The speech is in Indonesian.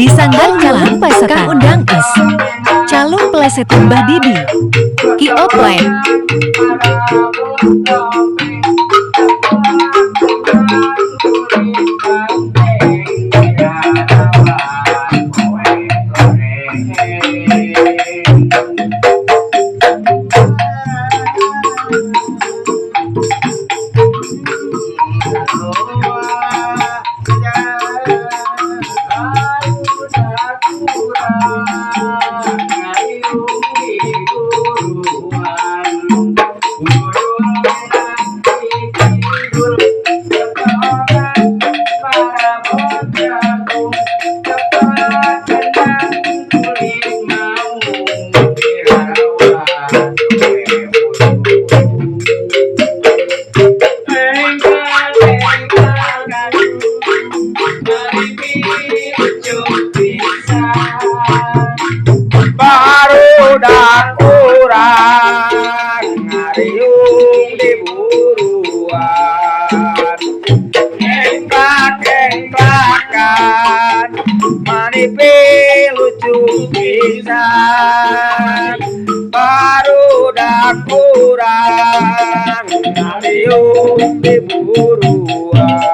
Disanggar calung Kang Undang Is, calung peleset Mbah Didi, Ki Oplen. Barudak urang ngariung di buruan, engklak-engklakan manipi lucu pisan. Barudak urang ngariung di buruan.